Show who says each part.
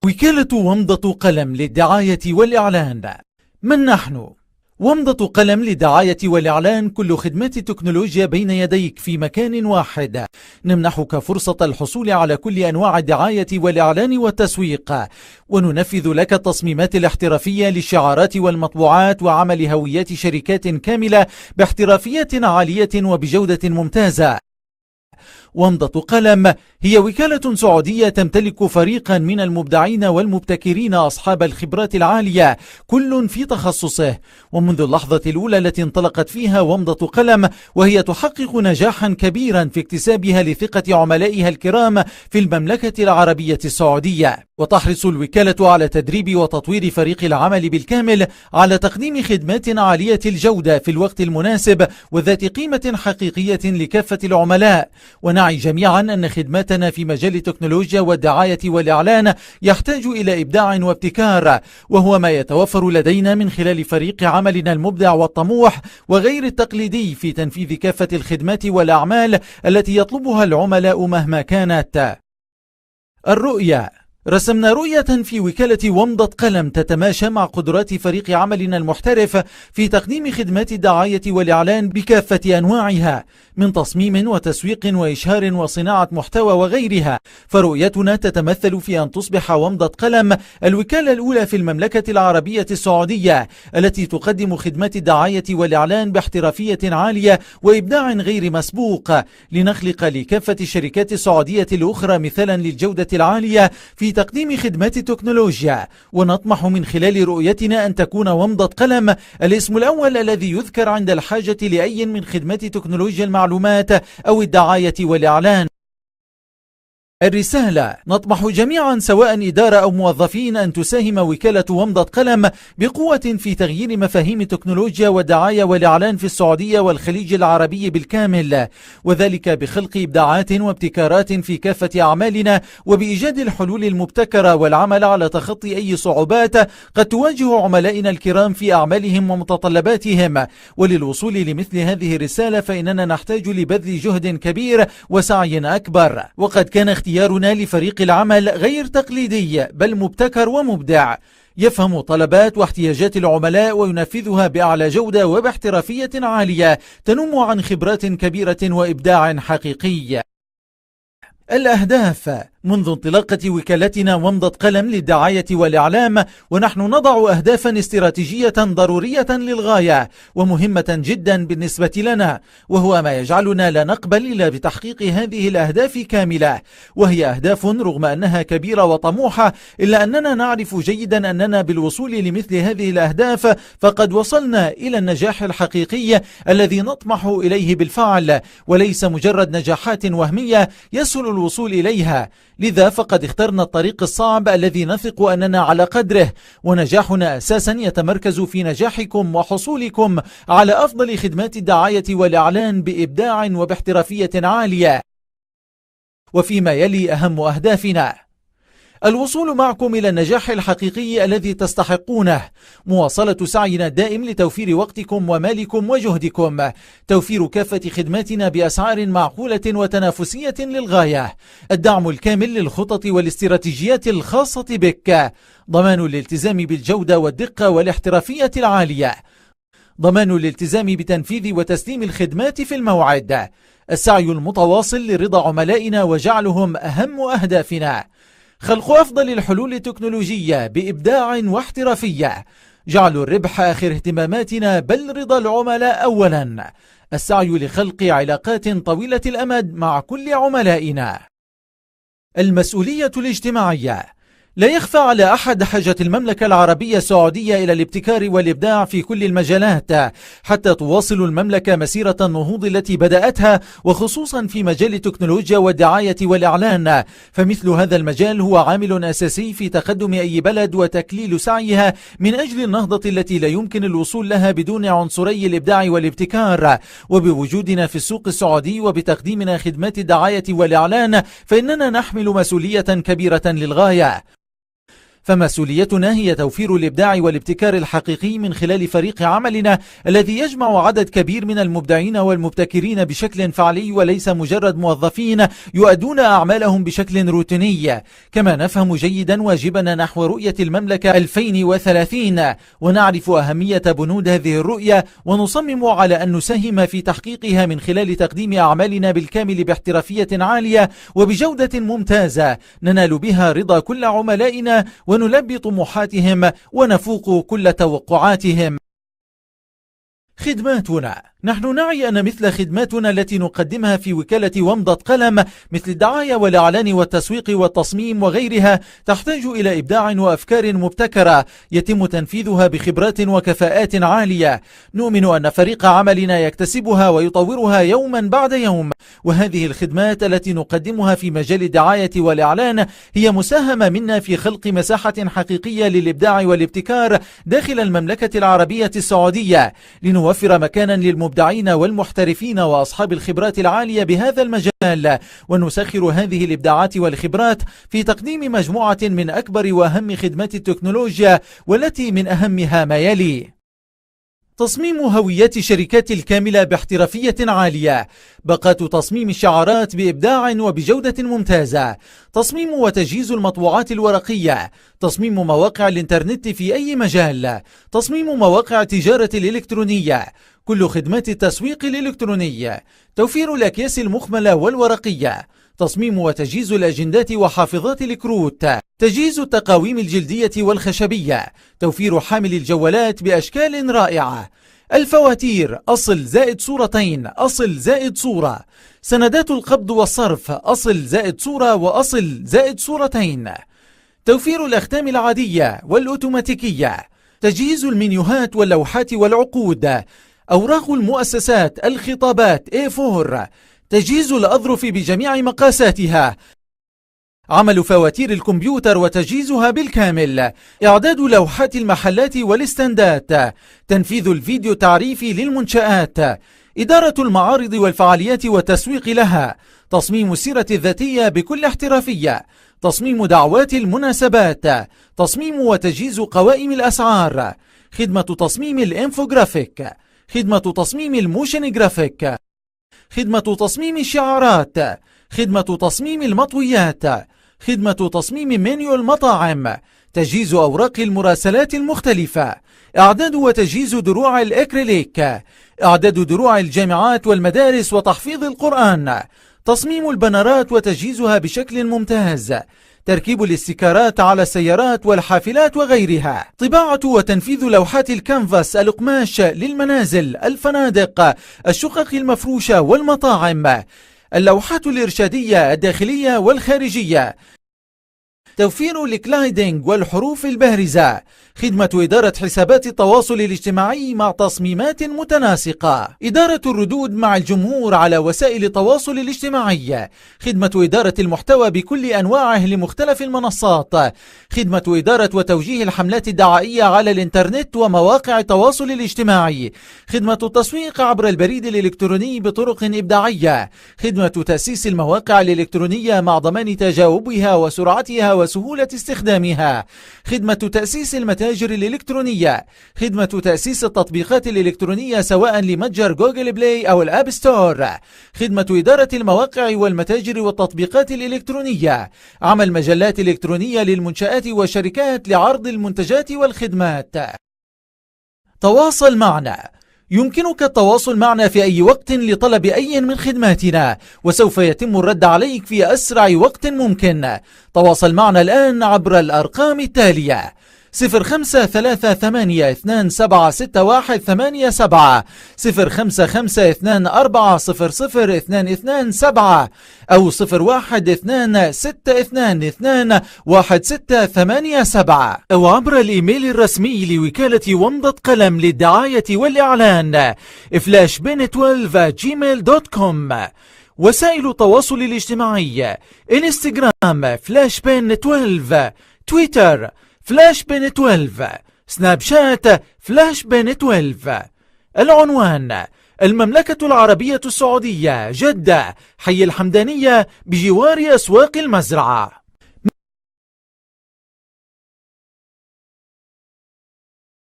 Speaker 1: وكالة ومضة قلم للدعاية والإعلان. من نحن؟ ومضة قلم للدعاية والإعلان كل خدمات التكنولوجيا بين يديك في مكان واحد. نمنحك فرصة الحصول على كل أنواع الدعاية والإعلان والتسويق، وننفذ لك التصميمات الاحترافية للشعارات والمطبوعات وعمل هويات شركات كاملة باحترافية عالية وبجودة ممتازة. ومضة قلم هي وكالة سعودية تمتلك فريقا من المبدعين والمبتكرين أصحاب الخبرات العالية كل في تخصصه، ومنذ اللحظة الأولى التي انطلقت فيها ومضة قلم وهي تحقق نجاحا كبيرا في اكتسابها لثقة عملائها الكرام في المملكة العربية السعودية. وتحرص الوكالة على تدريب وتطوير فريق العمل بالكامل على تقديم خدمات عالية الجودة في الوقت المناسب وذات قيمة حقيقية لكافة العملاء. ونعي جميعا أن خدماتنا في مجال التكنولوجيا والدعاية والإعلان يحتاج إلى إبداع وابتكار، وهو ما يتوفر لدينا من خلال فريق عملنا المبدع والطموح وغير التقليدي في تنفيذ كافة الخدمات والأعمال التي يطلبها العملاء مهما كانت. الرؤية: رسمنا رؤية في وكالة ومضة قلم تتماشى مع قدرات فريق عملنا المحترف في تقديم خدمات الدعاية والإعلان بكافة أنواعها من تصميم وتسويق وإشهار وصناعة محتوى وغيرها. فرؤيتنا تتمثل في أن تصبح ومضة قلم الوكالة الأولى في المملكة العربية السعودية التي تقدم خدمات الدعاية والإعلان باحترافية عالية وإبداع غير مسبوق، لنخلق لكافة الشركات السعودية الأخرى مثالا للجودة العالية في تقديم خدمات التكنولوجيا. ونطمح من خلال رؤيتنا أن تكون ومضة قلم الاسم الأول الذي يذكر عند الحاجة لأي من خدمات تكنولوجيا المعلومات أو الدعاية والإعلان. الرسالة: نطمح جميعا سواء إدارة أو موظفين أن تساهم وكالة ومضة قلم بقوة في تغيير مفاهيم التكنولوجيا والدعاية والإعلان في السعودية والخليج العربي بالكامل، وذلك بخلق إبداعات وابتكارات في كافة أعمالنا وبإيجاد الحلول المبتكرة والعمل على تخطي أي صعوبات قد تواجه عملائنا الكرام في أعمالهم ومتطلباتهم. وللوصول لمثل هذه الرسالة فإننا نحتاج لبذل جهد كبير وسعي أكبر، وقد كان اختيارنا لفريق العمل غير تقليدي بل مبتكر ومبدع، يفهم طلبات واحتياجات العملاء وينفذها بأعلى جودة وباحترافية عالية تنم عن خبرات كبيرة وإبداع حقيقي. الأهداف: منذ انطلاقة وكالتنا ومضة قلم للدعاية والإعلام ونحن نضع أهدافا استراتيجية ضرورية للغاية ومهمة جدا بالنسبة لنا، وهو ما يجعلنا لا نقبل إلا بتحقيق هذه الأهداف كاملة. وهي أهداف رغم أنها كبيرة وطموحة إلا أننا نعرف جيدا أننا بالوصول لمثل هذه الأهداف فقد وصلنا إلى النجاح الحقيقي الذي نطمح إليه بالفعل، وليس مجرد نجاحات وهمية يسهل الوصول إليها. لذا فقد اخترنا الطريق الصعب الذي نثق أننا على قدره، ونجاحنا أساسا يتمركز في نجاحكم وحصولكم على أفضل خدمات الدعاية والإعلان بإبداع وباحترافية عالية. وفيما يلي أهم أهدافنا: الوصول معكم إلى النجاح الحقيقي الذي تستحقونه، مواصلة سعينا الدائم لتوفير وقتكم ومالكم وجهدكم، توفير كافة خدماتنا بأسعار معقولة وتنافسية للغاية، الدعم الكامل للخطط والاستراتيجيات الخاصة بك، ضمان الالتزام بالجودة والدقة والاحترافية العالية، ضمان الالتزام بتنفيذ وتسليم الخدمات في الموعد، السعي المتواصل لرضا عملائنا وجعلهم أهم أهدافنا، خلق أفضل الحلول التكنولوجية بإبداع واحترافية، جعل الربح آخر اهتماماتنا بل رضا العملاء أولا، السعي لخلق علاقات طويلة الأمد مع كل عملائنا. المسؤولية الاجتماعية: لا يخفى على أحد حاجة المملكة العربية السعودية إلى الابتكار والإبداع في كل المجالات حتى تواصل المملكة مسيرة النهوض التي بدأتها، وخصوصا في مجال التكنولوجيا والدعاية والإعلان، فمثل هذا المجال هو عامل أساسي في تقدم أي بلد وتكليل سعيها من أجل النهضة التي لا يمكن الوصول لها بدون عنصري الإبداع والابتكار. وبوجودنا في السوق السعودي وبتقديمنا خدمات الدعاية والإعلان فإننا نحمل مسؤولية كبيرة للغاية. فمسؤوليتنا هي توفير الإبداع والابتكار الحقيقي من خلال فريق عملنا الذي يجمع عدد كبير من المبدعين والمبتكرين بشكل فعلي وليس مجرد موظفين يؤدون أعمالهم بشكل روتيني. كما نفهم جيدا واجبنا نحو رؤية المملكة 2030 ونعرف أهمية بنود هذه الرؤية ونصمم على أن نساهم في تحقيقها من خلال تقديم أعمالنا بالكامل باحترافية عالية وبجودة ممتازة ننال بها رضا كل عملائنا ونلبي طموحاتهم ونفوق كل توقعاتهم. خدماتنا: نحن نعي أن مثل خدماتنا التي نقدمها في وكالة ومضة قلم مثل الدعاية والإعلان والتسويق والتصميم وغيرها تحتاج إلى إبداع وأفكار مبتكرة يتم تنفيذها بخبرات وكفاءات عالية. نؤمن أن فريق عملنا يكتسبها ويطورها يوما بعد يوم، وهذه الخدمات التي نقدمها في مجال الدعاية والإعلان هي مساهمة منا في خلق مساحة حقيقية للإبداع والابتكار داخل المملكة العربية السعودية، لنوفر مكانا للمبدعين والمحترفين وأصحاب الخبرات العالية بهذا المجال، ونسخر هذه الإبداعات والخبرات في تقديم مجموعة من أكبر وأهم خدمات التكنولوجيا، والتي من أهمها ما يلي: تصميم هويات شركات الكاملة باحترافية عالية، باقات تصميم الشعارات بإبداع وبجودة ممتازة، تصميم وتجهيز المطبوعات الورقية، تصميم مواقع الإنترنت في أي مجال، تصميم مواقع التجارة الإلكترونية، كل خدمات التسويق الإلكتروني، توفير الأكياس المخملة والورقية، تصميم وتجهيز الأجندات وحافظات الكروت، تجهيز التقاويم الجلدية والخشبية، توفير حامل الجوالات بأشكال رائعة، الفواتير أصل زائد صورتين أصل زائد صورة، سندات القبض والصرف أصل زائد صورة وأصل زائد صورتين، توفير الأختام العادية والأوتوماتيكية، تجهيز المنيوهات واللوحات والعقود، أوراق المؤسسات، الخطابات A4، تجهيز الأظرف بجميع مقاساتها، عمل فواتير الكمبيوتر وتجهيزها بالكامل، إعداد لوحات المحلات والاستندات، تنفيذ الفيديو تعريفي للمنشآت، إدارة المعارض والفعاليات والتسويق لها، تصميم السيرة الذاتية بكل احترافية، تصميم دعوات المناسبات، تصميم وتجهيز قوائم الأسعار، خدمة تصميم الإنفوغرافيك، خدمة تصميم الموشن جرافيك، خدمة تصميم الشعارات، خدمة تصميم المطويات، خدمة تصميم منيو المطاعم، تجهيز أوراق المراسلات المختلفة، إعداد وتجهيز دروع الأكريليك، إعداد دروع الجامعات والمدارس وتحفيظ القرآن، تصميم البنرات وتجهيزها بشكل ممتاز، تركيب الاستيكرات على السيارات والحافلات وغيرها، طباعة وتنفيذ لوحات الكانفاس القماش للمنازل، الفنادق، الشقق المفروشة والمطاعم، اللوحات الإرشادية الداخلية والخارجية، توفير الكلايدنج والحروف البارزة، خدمة إدارة حسابات التواصل الاجتماعي مع تصميمات متناسقة، إدارة الردود مع الجمهور على وسائل التواصل الاجتماعي، خدمة إدارة المحتوى بكل أنواعه لمختلف المنصات، خدمة إدارة وتوجيه الحملات الدعائية على الإنترنت ومواقع التواصل الاجتماعي، خدمة التسويق عبر البريد الإلكتروني بطرق إبداعية، خدمة تأسيس المواقع الإلكترونية مع ضمان تجاوبها وسرعتها وسهولة استخدامها، خدمة تأسيس المتاجر الإلكترونية، خدمة تأسيس التطبيقات الإلكترونية سواء لمتجر جوجل بلاي أو الآب ستور، خدمة إدارة المواقع والمتاجر والتطبيقات الإلكترونية، عمل مجلات إلكترونية للمنشآت والشركات لعرض المنتجات والخدمات. تواصل معنا. يمكنك التواصل معنا في أي وقت لطلب أي من خدماتنا، وسوف يتم الرد عليك في أسرع وقت ممكن. تواصل معنا الآن عبر الأرقام التالية: 0558276187 0552400227 أو 0126221687 أو عبر الإيميل الرسمي لوكالة ومضة قلم للدعاية والإعلان flashbin12@gmail.com. وسائل التواصل الاجتماعي: انستغرام flashbin12، تويتر flashbin12، سناب شات flashbin12. العنوان: المملكة العربية السعودية، جدة، حي الحمدانية بجوار أسواق المزرعة.